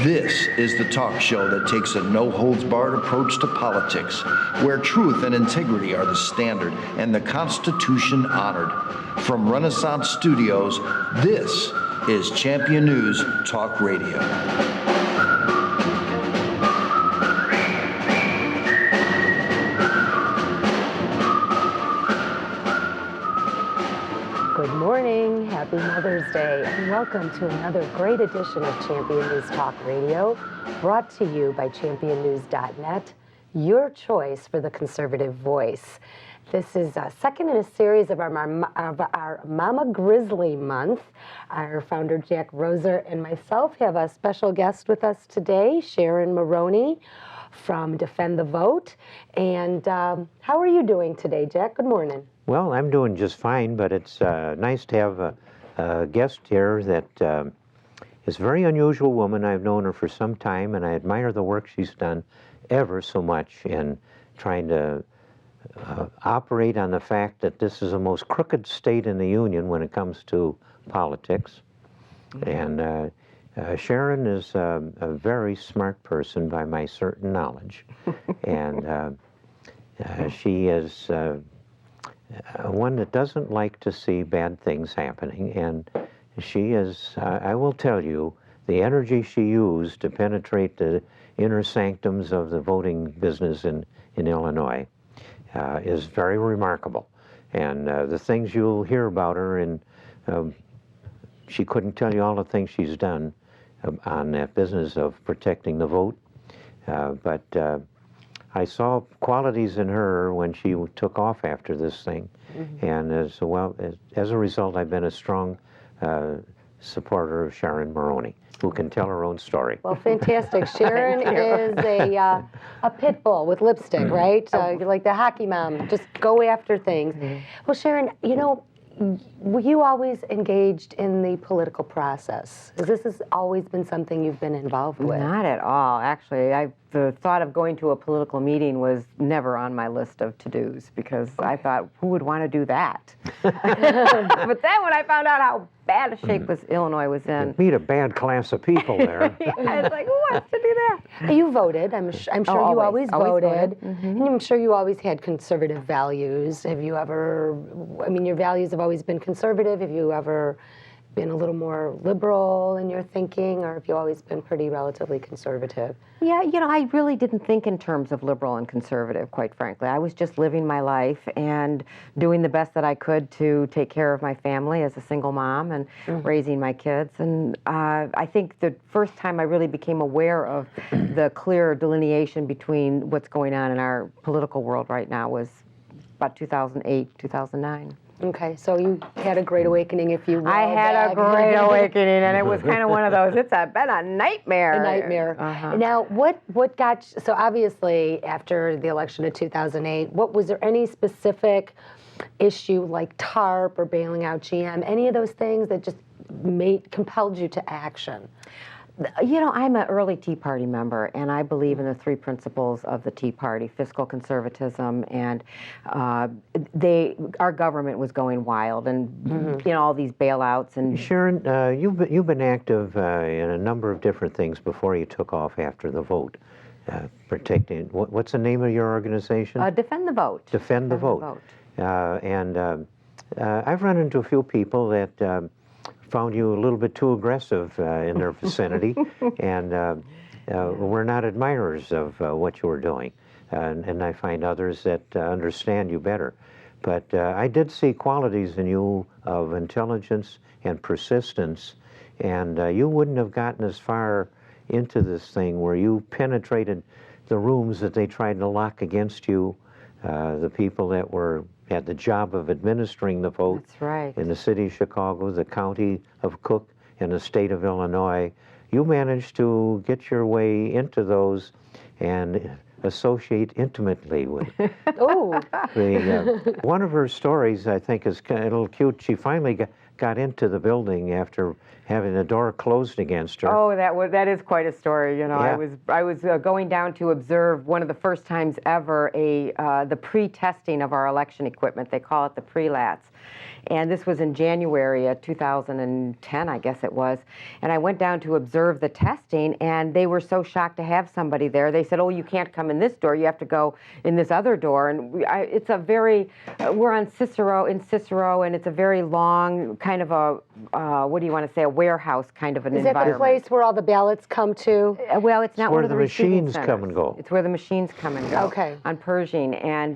This is the talk show that takes a no-holds-barred approach to politics, where truth and integrity are the standard and the Constitution honored. From Renaissance Studios, this is Champion News Talk Radio. Good morning, happy Mother's Day, and welcome to another great edition of Champion News Talk Radio, brought to you by championnews.net, your choice for the conservative voice. This is second in a series of our Mama Grizzly Month. Our founder, Jack Roeser, and myself have a special guest with us today, Sharon Meroni from Defend the Vote. And how are you doing today, Jack? Good morning. Well, I'm doing just fine, but it's nice to have a guest here that is a very unusual woman. I've known her for some time, and I admire the work she's done ever so much in trying to operate on the fact that this is the most crooked state in the Union when it comes to politics. And Sharon is a very smart person by my certain knowledge. And she is one that doesn't like to see bad things happening, and she is, I will tell you, the energy she used to penetrate the inner sanctums of the voting business in Illinois is very remarkable. And the things you'll hear about her, and she couldn't tell you all the things she's done on that business of protecting the vote, but I saw qualities in her when she took off after this thing, and as a result, I've been a strong supporter of Sharon Meroni, who can tell her own story. Well, fantastic. Sharon is a pit bull with lipstick, right? You're like the hockey mom, just go after things. Well, Sharon, you know, were you always engaged in the political process? This has always been something you've been involved with? Not at all. Actually, the thought of going to a political meeting was never on my list of to-dos, because I thought, who would want to do that? But then when I found out how bad a shape Illinois was in. Meet a bad class of people there. Yeah, I was like, who wants to do that? You voted. I'm sure you always voted. And I'm sure you always had conservative values. Have you ever, I mean, your values have always been conservative. Have you ever been a little more liberal in your thinking, or have you always been pretty relatively conservative? Yeah, you know, I really didn't think in terms of liberal and conservative, quite frankly. I was just living my life and doing the best that I could to take care of my family as a single mom and raising my kids. And I think the first time I really became aware of the clear delineation between what's going on in our political world right now was about 2008, 2009. Okay, so you had a great awakening, if you will. I had a great awakening, and it was kind of one of those, been a nightmare. A nightmare. Now, what got, so obviously, after the election of 2008, was there any specific issue like TARP or bailing out GM, any of those things that just compelled you to action? You know, I'm an early Tea Party member, and I believe in the three principles of the Tea Party: fiscal conservatism, and our government was going wild, and you know, all these bailouts. And Sharon, you've been active in a number of different things before you took off after the vote, protecting. What's the name of your organization? Defend the Vote. Defend the Vote. And I've run into a few people that found you a little bit too aggressive in their vicinity, and we're not admirers of what you were doing. And I find others that understand you better. But I did see qualities in you of intelligence and persistence, and you wouldn't have gotten as far into this thing where you penetrated the rooms that they tried to lock against you, the people that had the job of administering the vote. That's right. In the city of Chicago, the county of Cook, and the state of Illinois. You managed to get your way into those and associate intimately with. Oh. One of her stories, I think, is kind of a little cute. She finally got into the building after having the door closed against her. Oh, that is quite a story. You know, Yeah. I was going down to observe one of the first times ever the pre-testing of our election equipment. They call it the pre-lats. And this was in January of 2010, I guess it was. And I went down to observe the testing, and they were so shocked to have somebody there. They said, "Oh, you can't come in this door. You have to go in this other door." And it's a very, we're on Cicero, and it's a very long kind of a, what do you want to say, a warehouse kind of an Is that environment. the place where all the ballots come to? Well, it's not where one of the the receiving machines come centers. and go. It's where the machines come and go. Okay. On Pershing, and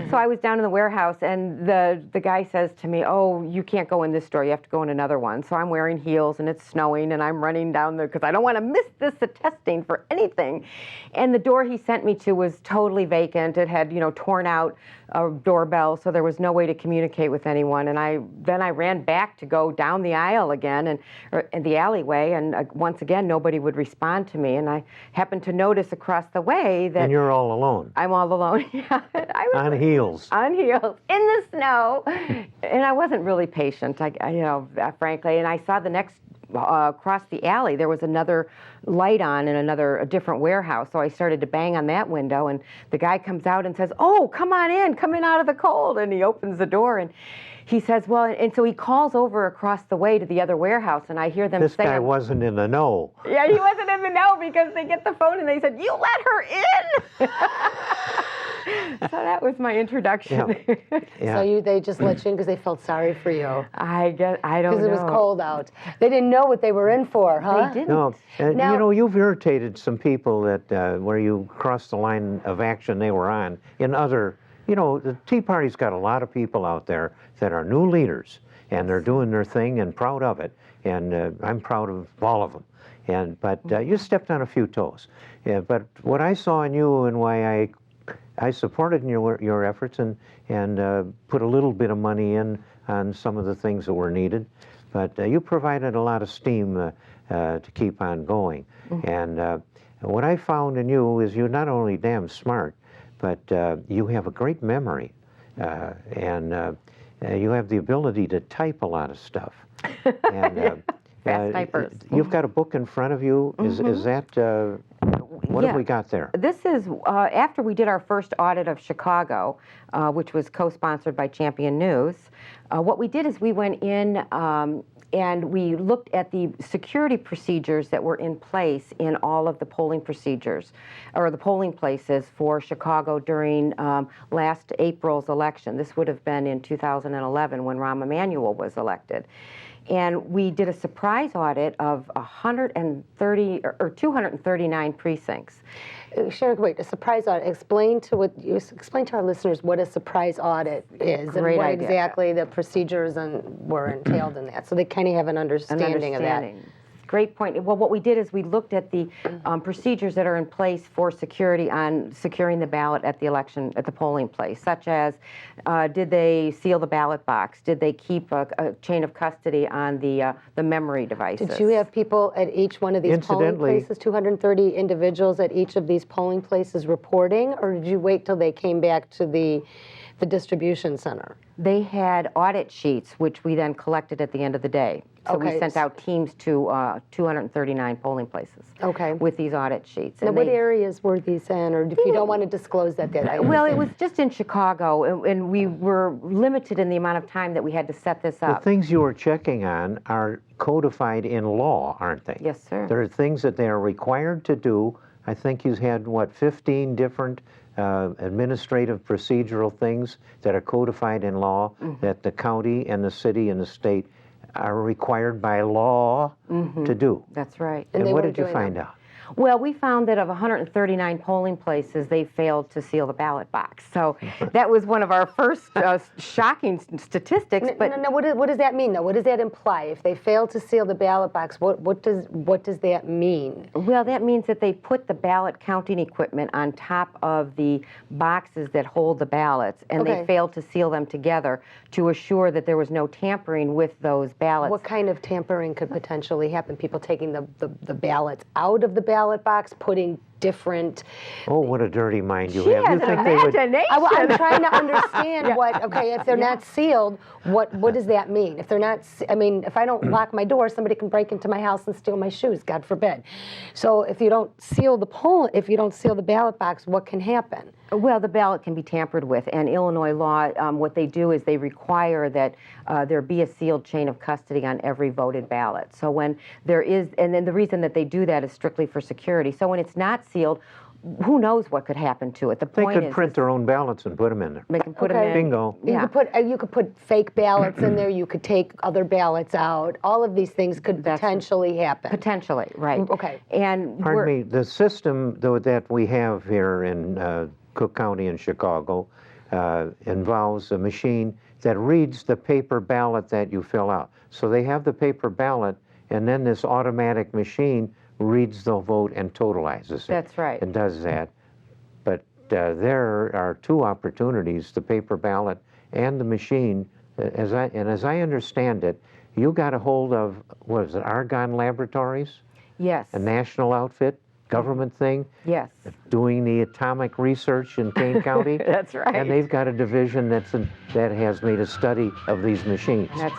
so I was down in the warehouse, and the guy says to me, "Oh, you can't go in this door. You have to go in another one." So I'm wearing heels, and it's snowing, and I'm running down there because I don't want to miss this testing for anything. And the door he sent me to was totally vacant. It had, torn out a doorbell, so there was no way to communicate with anyone. And then I ran back to go down the aisle again, or in the alleyway, and once again nobody would respond to me. And I happened to notice across the way that And you're all alone. I'm all alone. Yeah, I was On heels. on heels in the snow, and I wasn't really patient. Frankly, and I saw the next. Across the alley, there was another light on in a different warehouse. So I started to bang on that window, and the guy comes out and says, "Oh, come in out of the cold." And he opens the door, and he says, "Well," and so he calls over across the way to the other warehouse, and I hear them This say, guy wasn't in the know. "Yeah, he wasn't in the know," because they get the phone and they said, "You let her in." So that was my introduction. Yeah. So they just let you in because they felt sorry for you. I don't know. Because it was cold out. They didn't know what they were in for, huh? They didn't. No, Now- you've irritated some people that where you crossed the line of action they were on in other, the Tea Party's got a lot of people out there that are new leaders, and they're doing their thing and proud of it, and I'm proud of all of them. But you stepped on a few toes. Yeah, but what I saw in you and why I supported in your efforts and put a little bit of money in on some of the things that were needed, but you provided a lot of steam to keep on going. And what I found in you is you're not only damn smart, but you have a great memory, and you have the ability to type a lot of stuff. And Fast typers. You've got a book in front of you. Is that what have we got there? This is after we did our first audit of Chicago, which was co-sponsored by Champion News. What we did is we went in and we looked at the security procedures that were in place in all of the polling procedures, or the polling places for Chicago during last April's election. This would have been in 2011 when Rahm Emanuel was elected. And we did a surprise audit of 130 or 239 precincts. Sharon, wait, a surprise audit. Explain to our listeners what a surprise audit is Great and what idea. exactly the procedures were entailed in that, so they kind of have an understanding of that. Great point. Well, what we did is we looked at the procedures that are in place for security on securing the ballot at the election, at the polling place, such as did they seal the ballot box? Did they keep a chain of custody on the memory devices? Did you have people at each one of these polling Incidentally- places, 230 individuals at each of these polling places reporting, or did you wait till they came back to the distribution center? They had audit sheets, which we then collected at the end of the day. So Okay. we sent out teams to 239 polling places. Okay. With these audit sheets. Now, And what they- areas were these in, or if you don't want to disclose that, I Well, it understand. was just in Chicago, and we were limited in the amount of time that we had to set this The up. things you were checking on are codified in law, aren't they? Yes, sir. There are things that they are required to do. I think you had, 15 different administrative procedural things that are codified in law that the county and the city and the state are required by law to do. That's right. And And they what weren't did you doing find them. out? Well, we found that of 139 polling places, they failed to seal the ballot box. So that was one of our first shocking statistics. But No, what does that mean, though? What does that imply? If they fail to seal the ballot box, what does that mean? Well, that means that they put the ballot counting equipment on top of the boxes that hold the ballots, and Okay. they failed to seal them together to assure that there was no tampering with those ballots. What kind of tampering could potentially happen? People taking the ballots out of the ballot box, putting different. Oh, what a dirty mind you She have. has You an think they would? imagination. I'm trying to understand okay, if they're not sealed, what does that mean? If they're not, I mean, if I don't lock my door, somebody can break into my house and steal my shoes, God forbid. So if you don't seal the ballot box, what can happen? Well, the ballot can be tampered with, and Illinois law, what they do is they require that there be a sealed chain of custody on every voted ballot. So when there is, and then the reason that they do that is strictly for security. So when it's not sealed, who knows what could happen to it? The They point could is, print their own ballots and put them in there. they can put Okay. them in. Bingo. Yeah. You could put fake ballots in there. You could take other ballots out. All of these things could potentially happen. Potentially, right. Okay. And Pardon me, the system though that we have here in Cook County and Chicago involves a machine that reads the paper ballot that you fill out. So they have the paper ballot, and then this automatic machine reads the vote and totalizes it. That's right. And does that. But there are two opportunities, the paper ballot and the machine. As I understand it, you got a hold of, what is it, Argonne Laboratories? Yes. A national outfit, government thing, Yes. doing the atomic research in Kane County. That's right. And they've got a division that has made a study of these machines. That's